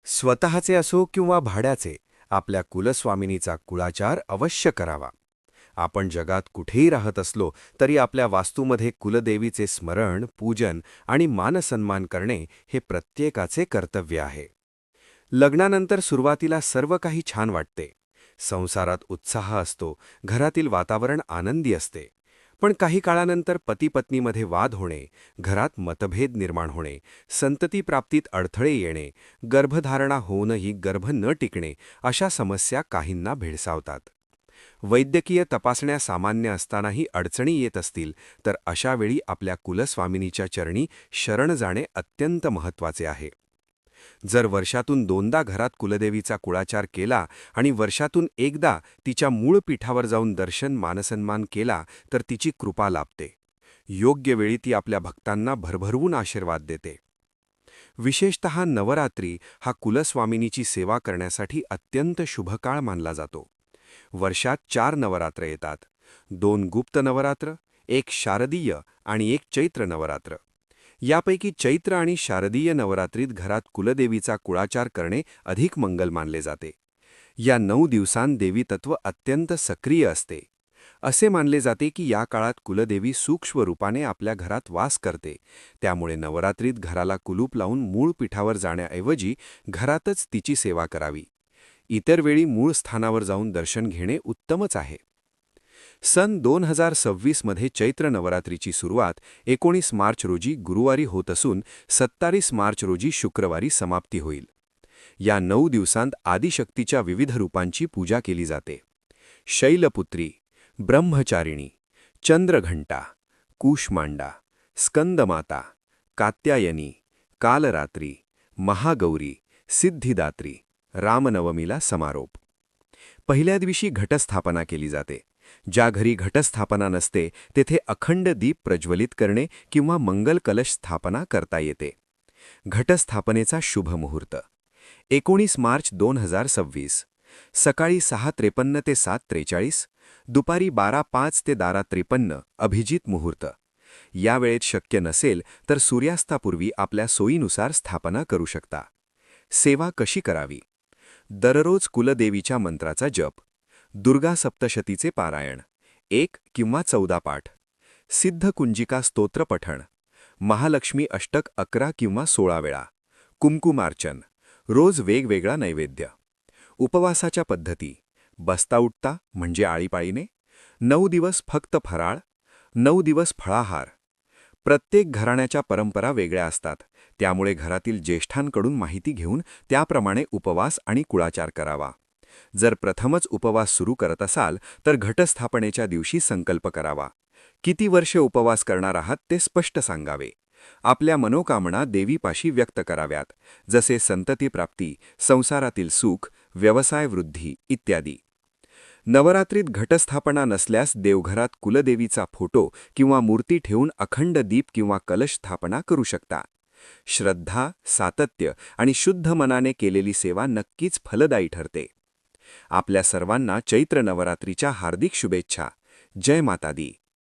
स्वतःचे असो किंवा भाड्याचे, आपल्या कुलस्वामिनीचा कुळाचार अवश्य करावा. आपण जगात कुठेही राहत असलो तरी आपल्या वास्तूमध्ये कुलदेवीचे स्मरण, पूजन आणि मानसन्मान करणे हे प्रत्येकाचे कर्तव्य आहे. लग्नानंतर सुरुवातीला सर्व काही छान वाटते. संसारात उत्साह असतो, घरातील वातावरण आनंदी असते. पण काही काळानंतर पती-पत्नीमध्ये वाद होणे, घरात मतभेद निर्माण होणे, संतती प्राप्तीत अडथळे येणे, गर्भधारणा होऊनही गर्भ न टिकणे अशा समस्या काहींना भेडसावतात. वैद्यकीय तपासण्या सामान्य असतानाही अडचणी येत असतील तर अशावेळी आपल्या कुलस्वामिनीच्या चरणी शरण जाणे अत्यंत महत्त्वाचे आहे. जर वर्षातून दोनदा घरात कुलदेवीचा कुळाचार केला आणि वर्षातून एकदा तिच्या मूळ पीठावर जाऊन दर्शन मानसन्मान केला तर तिची कृपा लाभते. योग्य वेळी ती आपल्या भक्तांना भरभरून आशीर्वाद देते. विशेषतः नवरात्री हा कुलस्वामिनीची सेवा करण्यासाठी अत्यंत शुभ काळ मानला जातो. वर्षात 4 नवरात्र येतात. 2 गुप्त नवरात्र, 1 शारदीय आणि 1 चैत्र नवरात्र. यापैकी चैत्र आणि शारदीय नवरात्रीत घरात कुलदेवीचा कुळाचार करणे अधिक मंगल मानले जाते. या 9 दिवसांत देवी तत्व अत्यंत सक्रिय असते. असे मानले जाते की या काळात कुलदेवी सूक्ष्म रूपाने आपल्या घरात वास करते. त्यामुळे नवरात्रीत घराला कुलूप लावून मूळ पीठावर जाण्याऐवजी घरातच तिची सेवा करावी. इतर वेळी मूळ स्थानावर जाऊन दर्शन घेणे उत्तमच आहे. सन 2026 मध्ये चैत्र नवरात्रीची सुरुवात 19 मार्च रोजी गुरुवारी होत असून 27 मार्च रोजी शुक्रवारी समाप्ती होईल. या 9 दिवसांत आदिशक्तीच्या विविध रूपांची पूजा केली जाते. शैलपुत्री, ब्रह्मचारिणी, चंद्रघंटा, कूष्मांडा, स्कंदमाता, कात्यायनी, कालरात्री, महागौरी, सिद्धिदात्री. रामनवमीला समारोप. पहिल्या दिवशी घटस्थापना केली जाते. ज्या घरी घटस्थापना नसते तेथे अखंड दीप प्रज्वलित करणे किंवा मंगल कलश स्थापना करता येते. घटस्थापनेचा शुभ मुहूर्त 19 मार्च 2026 सकाळी 6:53 ते 7:43, दुपारी 12:05 ते 12:53 अभिजित मुहूर्त. या वेळेत शक्य नसेल तर सूर्यास्तापूर्वी आपल्या सोयीनुसार स्थापना करू शकता. सेवा कशी करावी? दररोज कुलदेवीच्या मंत्राचा जप, दुर्गा सप्तशतीचे पारायण 1 किंवा 14 पाठ, सिद्धकुंजिका स्तोत्र पठण, महालक्ष्मी अष्टक 11 किंवा 16 वेळा, कुंकुमार्चन, रोज वेगवेगळा नैवेद्य. उपवासाच्या पद्धती: बसता उठता म्हणजे आळीपाळीने, 9 दिवस फक्त फराळ, 9 दिवस फळाहार. प्रत्येक घराण्याच्या परंपरा वेगळ्या असतात, त्यामुळे घरातील ज्येष्ठांकडून माहिती घेऊन त्याप्रमाणे उपवास आणि कुळाचार करावा. जर प्रथमच उपवास सुरू करत असाल तर घटस्थापनेच्या दिवशी संकल्प करावा. किती वर्षे उपवास करणार आहात ते स्पष्ट सांगावे. आपल्या मनोकामना देवीपाशी व्यक्त कराव्यात, जसे संतती प्राप्ती, संसारातील सुख, व्यवसाय वृद्धी इत्यादी. नवरात्रीत घटस्थापना नसल्यास देवघरात कुलदेवीचा फोटो किंवा मूर्ती ठेवून अखंड दीप किंवा कलश स्थापना करू शकता. श्रद्धा, सातत्य आणि शुद्ध मनाने केलेली सेवा नक्कीच फलदायी ठरते. आपल्या सर्वांना चैत्र नवरात्रीच्या हार्दिक शुभेच्छा. जय माता दी.